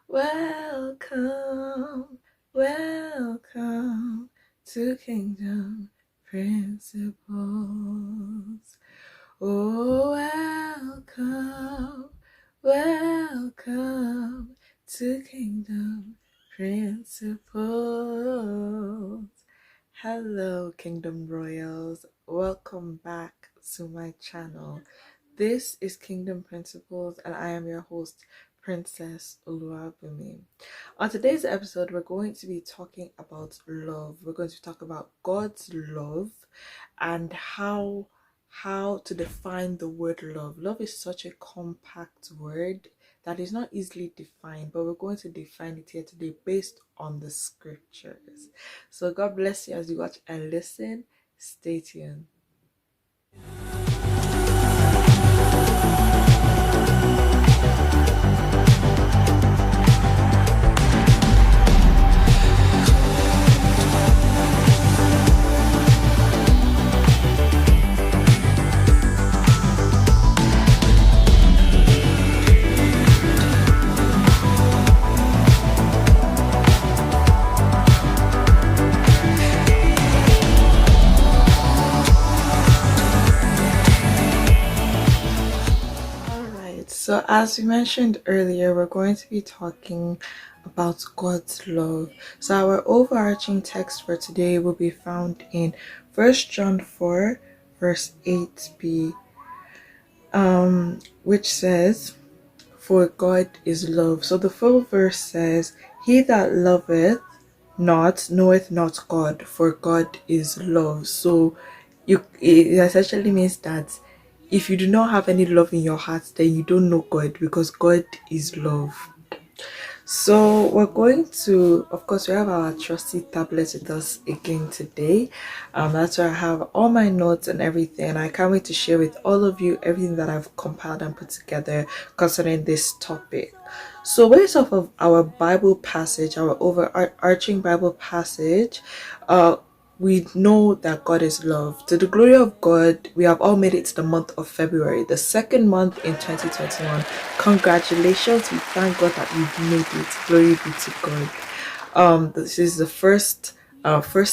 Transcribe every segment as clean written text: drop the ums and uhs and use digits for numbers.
Welcome, welcome to Kingdom Principles. Oh, welcome, welcome to Kingdom Principles. Hello, Kingdom Royals. Welcome back to my channel. This is Kingdom Principles, and I am your host, Princess Oluwabumi. On today's episode, we're going to be talking about love. We're going to talk about God's love and how to define the word love. Love is such a compact word that is not easily defined, but we're going to define it here today based on the scriptures. So God bless you as you watch and listen. Stay tuned. So as we mentioned earlier, we're going to be talking about God's love. So our overarching text for today will be found in 1 John 4 verse 8b, which says, "For God is love." So the full verse says, "He that loveth not knoweth not God, for God is love." So it essentially means that if you do not have any love in your heart, then you don't know God, because God is love. So we're going to, of course, we have our trusty tablet with us again today. That's where I have all my notes and everything. I can't wait to share with all of you everything that I've compiled and put together concerning this topic. So based off of our Bible passage, our overarching Bible passage, we know that God is love. To the glory of God, we have all made it to the month of February, the second month in 2021. Congratulations, we thank God that we've made it. Glory be to God. This is the first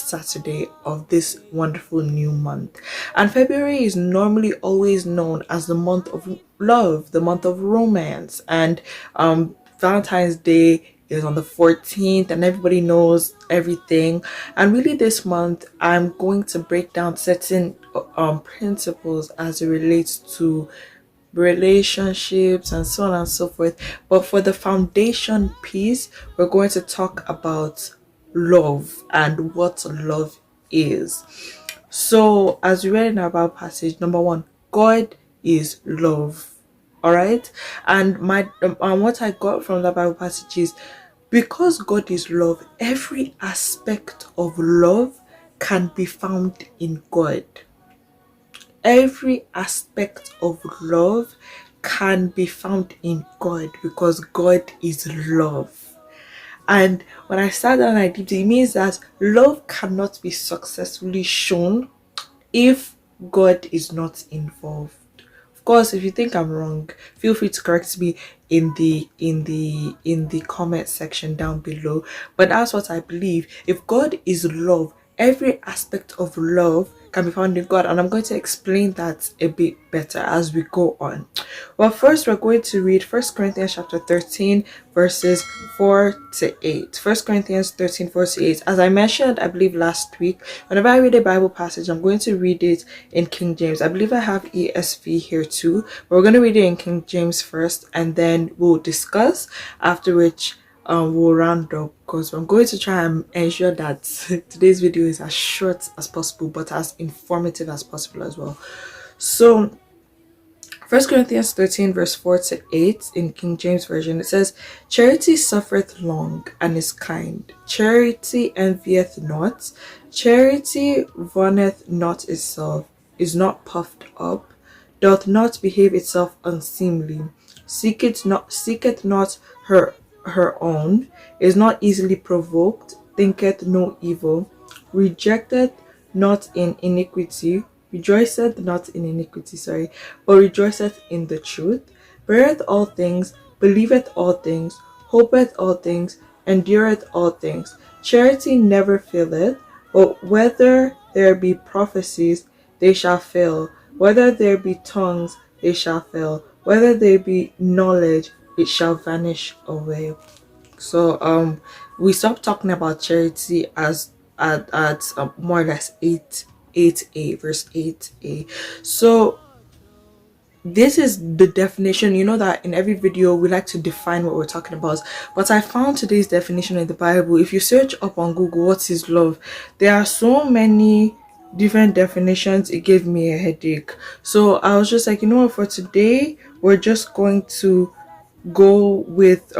Saturday of this wonderful new month, and February is normally always known as the month of love, the month of romance, and Valentine's Day is on the 14th, and everybody knows everything. And really this month I'm going to break down certain principles as it relates to relationships and so on and so forth. But for the foundation piece, we're going to talk about love and what love is. So as we read in our Bible passage, number one, God is love. All right, and what I got from the Bible passage is, because God is love, every aspect of love can be found in God. Every aspect of love can be found in God, because God is love. And when I sat down and I did it means that love cannot be successfully shown if God is not involved. Of course, if you think I'm wrong, feel free to correct me in the comment section down below. But that's what I believe. If God is love, every aspect of love can be found in God, and I'm going to explain that a bit better as we go on. Well, first we're going to read 1 Corinthians chapter 13 verses 4 to 8. 1 Corinthians 13 4 to 8. As I mentioned, I believe last week, whenever I read a Bible passage, I'm going to read it in King James. I believe I have ESV here too, but we're going to read it in King James first, and then we'll discuss, after which we'll round up, because I'm going to try and ensure that today's video is as short as possible but as informative as possible as well. So 1 Corinthians 13 verse 4 to 8 in King James Version, it says, "Charity suffereth long and is kind. Charity envieth not. Charity vaunteth not itself, is not puffed up, doth not behave itself unseemly, seeketh not her own, is not easily provoked, thinketh no evil, rejecteth not in iniquity, rejoiceth not in iniquity, but rejoiceth in the truth, beareth all things, believeth all things, hopeth all things, endureth all things. Charity never faileth, but whether there be prophecies, they shall fail. Whether there be tongues, they shall fail. Whether there be knowledge, it shall vanish away. So we stopped talking about charity as at more or less 8a verse 8a. So this is the definition. You know that in every video we like to define what we're talking about, but I found today's definition in the Bible. If you search up on Google what is love, there are so many different definitions. It gave me a headache. So I was just like, you know what, for today we're just going to go with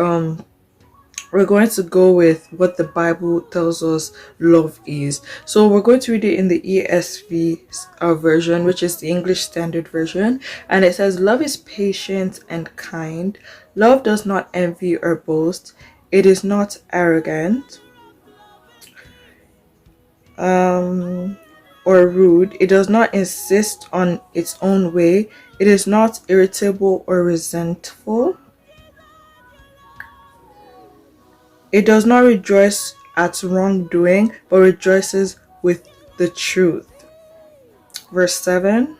what the Bible tells us love is. So we're going to read it in the ESV version, which is the English Standard Version. And it says, love is patient and kind. Love does not envy or boast. It is not arrogant or rude. It does not insist on its own way. It is not irritable or resentful. It does not rejoice at wrongdoing, but rejoices with the truth. Verse 7.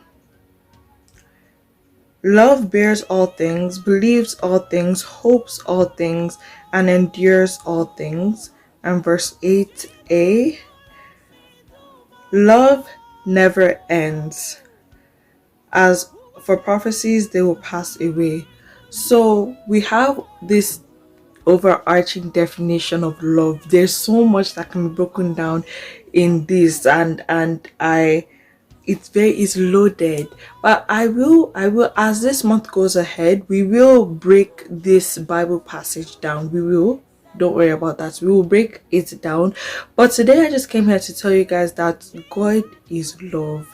Love bears all things, believes all things, hopes all things, and endures all things. And verse 8a. Love never ends. As for prophecies, they will pass away. So we have this overarching definition of love. There's so much that can be broken down in this, and it's loaded. But I will as this month goes ahead, we will break this Bible passage down. Don't worry about that. We will break it down. But today I just came here to tell you guys that God is love,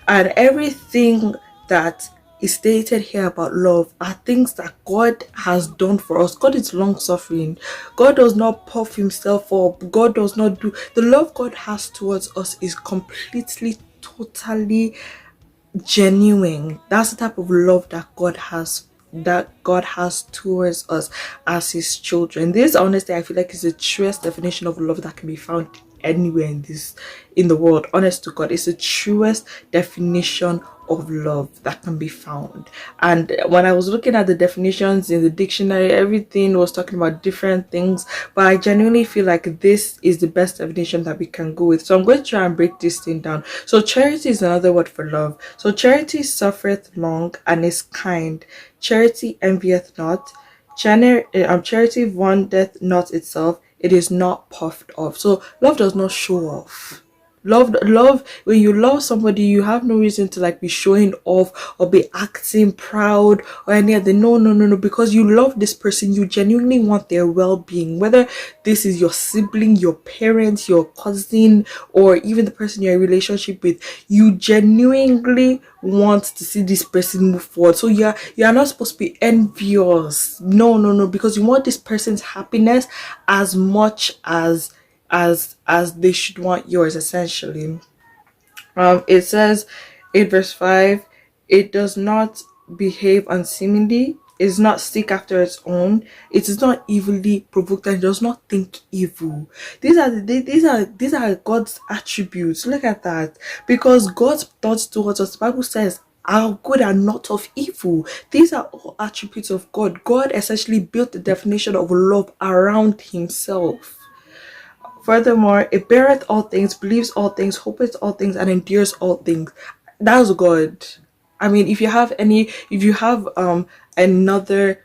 and everything that is stated here about love are things that God has done for us. God is long suffering. God does not puff himself up. God does not do the love God has towards us is completely, totally genuine. That's the type of love that God has towards us as his children. This, honestly, I feel like is the truest definition of love that can be found anywhere in the world. Honest to God, it's the truest definition of love that can be found. And when I was looking at the definitions in the dictionary, everything was talking about different things, but I genuinely feel like this is the best definition that we can go with. So I'm going to try and break this thing down. So charity is another word for love. So charity suffereth long and is kind. Charity envieth not. Charity vaunteth not itself. It is not puffed off. So love does not show off. Love, when you love somebody, you have no reason to like be showing off or be acting proud or any other. No, because you love this person, you genuinely want their well-being, whether this is your sibling, your parents, your cousin, or even the person you're in a relationship with. You genuinely want to see this person move forward. So you're not supposed to be envious. No, because you want this person's happiness as much as they should want yours, essentially. It says in verse 5, it does not behave unseemly, it does not seek after its own, it is not evilly provoked, and it does not think evil. These are God's attributes. Look at that. Because God's thoughts towards us, the Bible says, are good and not of evil. These are all attributes of God. God essentially built the definition of love around himself. Furthermore, it beareth all things, believes all things, hopeth all things, and endures all things. That's God. I mean, if you have another,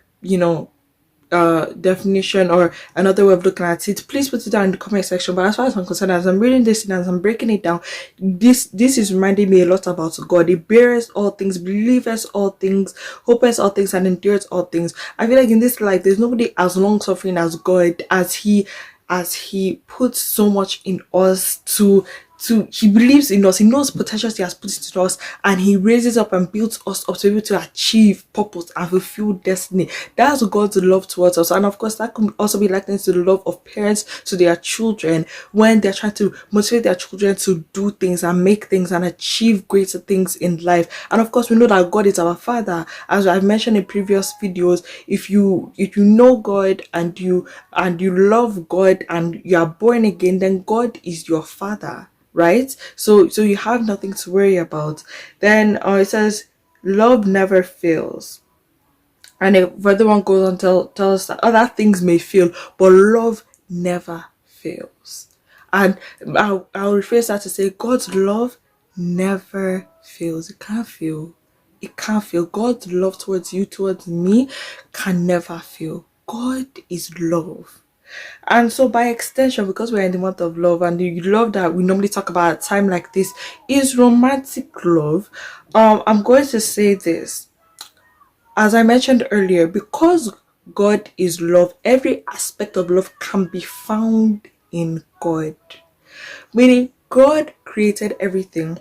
definition or another way of looking at it, please put it down in the comment section. But as far as I'm concerned, as I'm reading this and as I'm breaking it down, this is reminding me a lot about God. It bears all things, believes all things, hopes all things, and endures all things. I feel like in this life, there's nobody as long suffering as God, as he puts so much in us to he believes in us, he knows potentials he has put into us, and he raises up and builds us up to be able to achieve purpose and fulfill destiny. That's God's love towards us. And of course, that can also be likened to the love of parents to their children when they're trying to motivate their children to do things and make things and achieve greater things in life. And of course, we know that God is our Father. As I've mentioned in previous videos, if you know God and you love God and you are born again, then God is your Father, right? So you have nothing to worry about. Then it says love never fails. And if further one goes on tell us that other things may fail, but love never fails. And I'll rephrase that to say God's love never fails. It can't fail. It can't fail. God's love towards you, towards me, can never fail. God is love. And so by extension, because we're in the month of love, and the love that we normally talk about at a time like this is romantic love, I'm going to say this. As I mentioned earlier, because God is love, every aspect of love can be found in God. Meaning God created everything.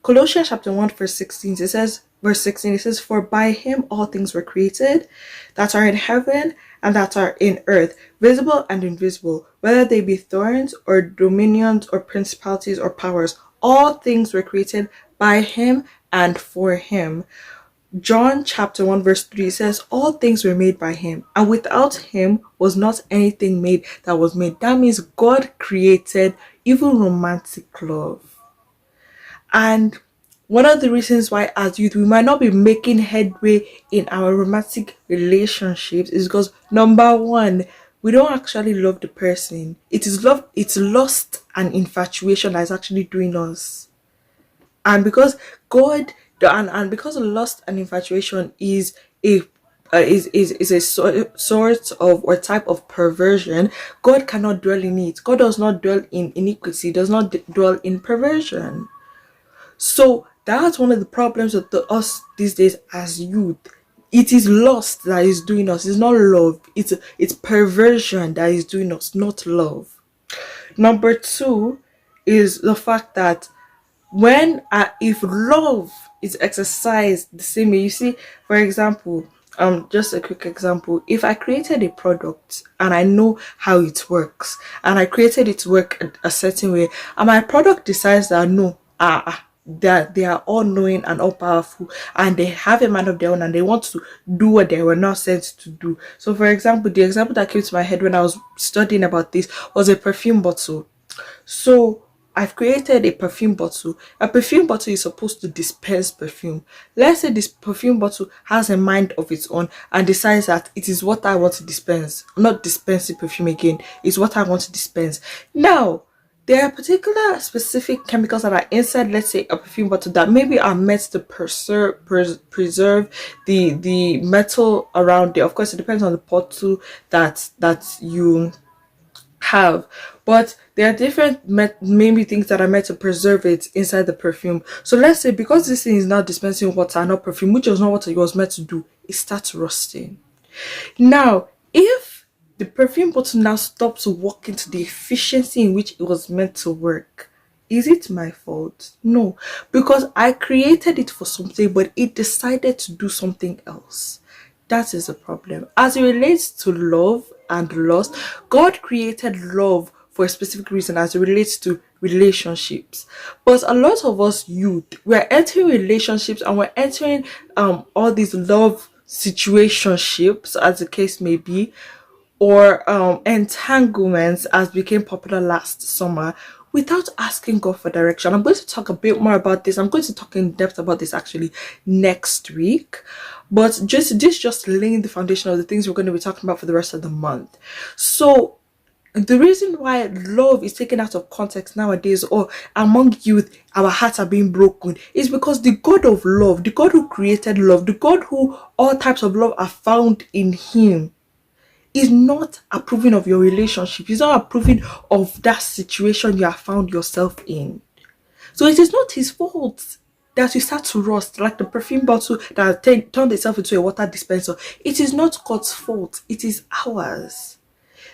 Colossians chapter 1 verse 16, it says, for by him all things were created that are in heaven and that are in earth, visible and invisible, whether they be thrones or dominions or principalities or powers. All things were created by him and for him. John chapter 1 verse 3 says, all things were made by him, and without him was not anything made that was made. That means God created even romantic love. And one of the reasons why as youth we might not be making headway in our romantic relationships is because, number one, we don't actually love the person. It's lust and infatuation that is actually doing us. And because God and because lust and infatuation is a sort of or type of perversion, God cannot dwell in it. God does not dwell in iniquity, does not dwell in perversion. So that's one of the problems with us these days as youth. It is lust that is doing us. It's not love. It's perversion that is doing us, not love. Number two is the fact that if love is exercised the same way, you see, for example, just a quick example, if I created a product and I know how it works and I created it to work a certain way, and my product decides that no, that they are all knowing and all powerful and they have a mind of their own and they want to do what they were not sent to do. So for example, the example that came to my head when I was studying about this was a perfume bottle. So I've created a perfume bottle. A perfume bottle is supposed to dispense perfume. Let's say this perfume bottle has a mind of its own and decides that it is what I want to dispense. I'm not dispensing perfume again. It's what I want to dispense. Now, there are particular specific chemicals that are inside, let's say, a perfume bottle that maybe are meant to preserve the metal around it. Of course, it depends on the bottle that you have, but there are different maybe things that are meant to preserve it inside the perfume. So let's say because this thing is now dispensing water, not perfume, which was not what it was meant to do, it starts rusting. Now, if the perfume bottle now stops working to the efficiency in which it was meant to work, is it my fault? No, because I created it for something, but it decided to do something else. That is a problem. As it relates to love and lust, God created love for a specific reason as it relates to relationships. But a lot of us youth, we're entering relationships and we're entering all these love situationships, as the case may be, or entanglements as became popular last summer, without asking God for direction. I'm going to talk a bit more about this. I'm going to talk in depth about this actually next week. But just laying the foundation of the things we're going to be talking about for the rest of the month. So the reason why love is taken out of context nowadays, or among youth, our hearts are being broken, is because the God of love, the God who created love, the God who all types of love are found in him, is not approving of your relationship. He's not approving of that situation you have found yourself in. So it is not his fault that you start to rust like the perfume bottle that turned itself into a water dispenser. It is not God's fault. It is ours.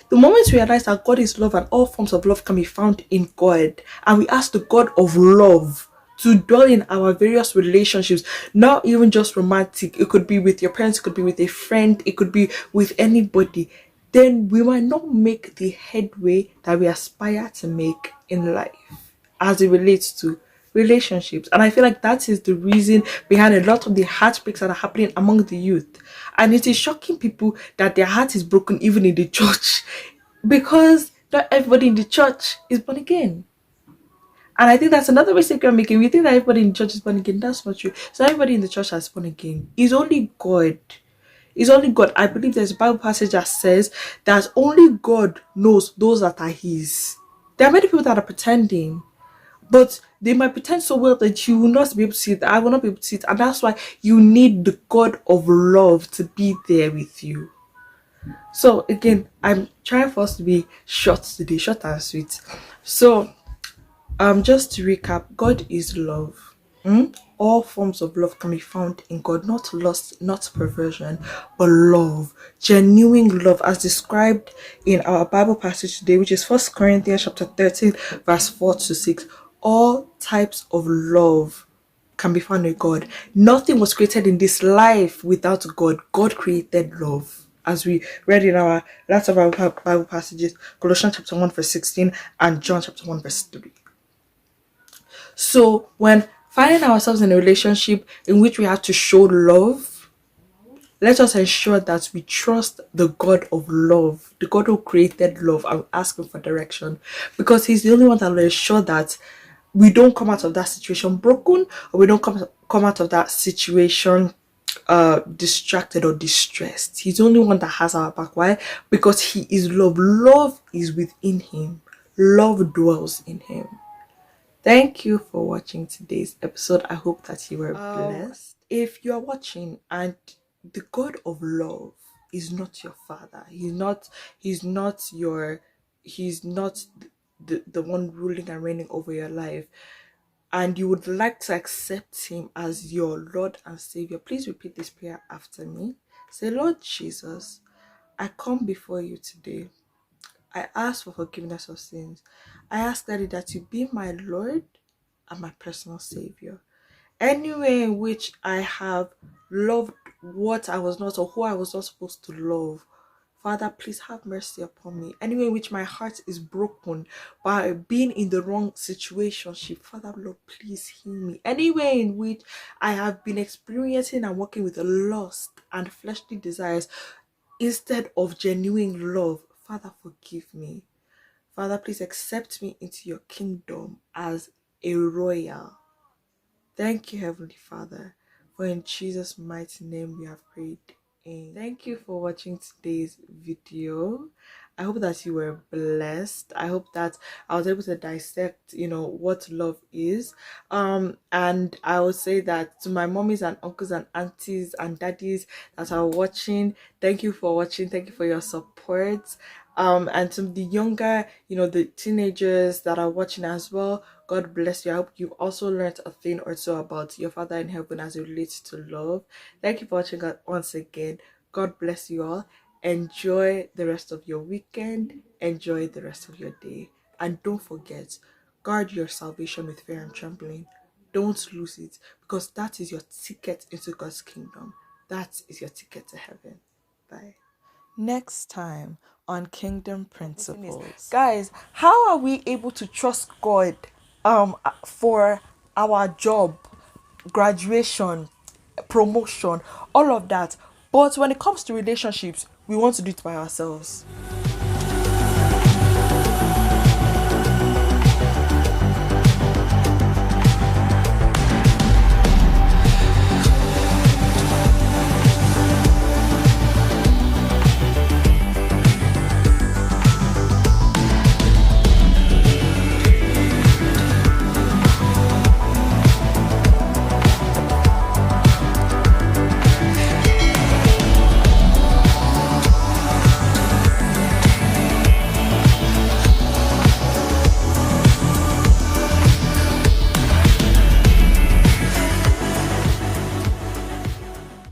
The moment we realize that God is love and all forms of love can be found in God, and we ask the God of love to dwell in our various relationships, not even just romantic, it could be with your parents, it could be with a friend, it could be with anybody, then we might not make the headway that we aspire to make in life as it relates to relationships. And I feel like that is the reason behind a lot of the heartbreaks that are happening among the youth. And it is shocking people that their heart is broken even in the church, because not everybody in the church is born again. And I think that's another mistake we're making. We think that everybody in the church is born again. That's not true. So everybody in the church has born again. It's only God. It's only God. I believe there's a Bible passage that says that only God knows those that are His. There are many people that are pretending, but they might pretend so well that you will not be able to see it. I will not be able to see it. And that's why you need the God of love to be there with you. So again, I'm trying for us to be short today, short and sweet. So just to recap, God is love. All forms of love can be found in God, not lust, not perversion, but love, genuine love, as described in our Bible passage today, which is First Corinthians chapter 13, verse 4-6. All types of love can be found in God. Nothing was created in this life without God. God created love. As we read in our last of our Bible passages, Colossians chapter 1, verse 16, and John chapter 1, verse 3. So when finding ourselves in a relationship in which we have to show love, let us ensure that we trust the God of love, the God who created love, and ask Him for direction, because He's the only one that will ensure that we don't come out of that situation broken, or we don't come out of that situation distracted or distressed. He's the only one that has our back. Why? Because He is love. Love is within Him. Love dwells in Him. Thank you for watching today's episode. I hope that you were blessed. If you are watching and the God of love is not your father, he's not the one ruling and reigning over your life, and you would like to accept Him as your Lord and Savior, please repeat this prayer after me. Say, Lord Jesus, I come before you today. I ask for forgiveness of sins. I ask, Daddy, that you be my Lord and my personal Savior. Anywhere in which I have loved what I was not, or who I was not supposed to love, Father, please have mercy upon me. Anywhere in which my heart is broken by being in the wrong situation, Father, Lord, please heal me. Anywhere in which I have been experiencing and working with lust and fleshly desires instead of genuine love, Father, forgive me. Father, please accept me into your kingdom as a royal. Thank you, Heavenly Father, for in Jesus' mighty name we have prayed. Amen. Thank you for watching today's video. I hope that you were blessed. I hope that I was able to dissect, what love is. And I would say that to my mommies and uncles and aunties and daddies that are watching, thank you for watching. Thank you for your support. And to the younger, the teenagers that are watching as well, God bless you. I hope you also learned a thing or two about your Father in heaven as it relates to love. Thank you for watching once again. God bless you all. Enjoy the rest of your weekend. Enjoy the rest of your day. And don't forget, guard your salvation with fear and trembling. Don't lose it, because that is your ticket into God's kingdom. That is your ticket to heaven. Bye. Next time on Kingdom Principles. Guys, how are we able to trust God for our job, graduation, promotion, all of that? But when it comes to relationships, we want to do it by ourselves.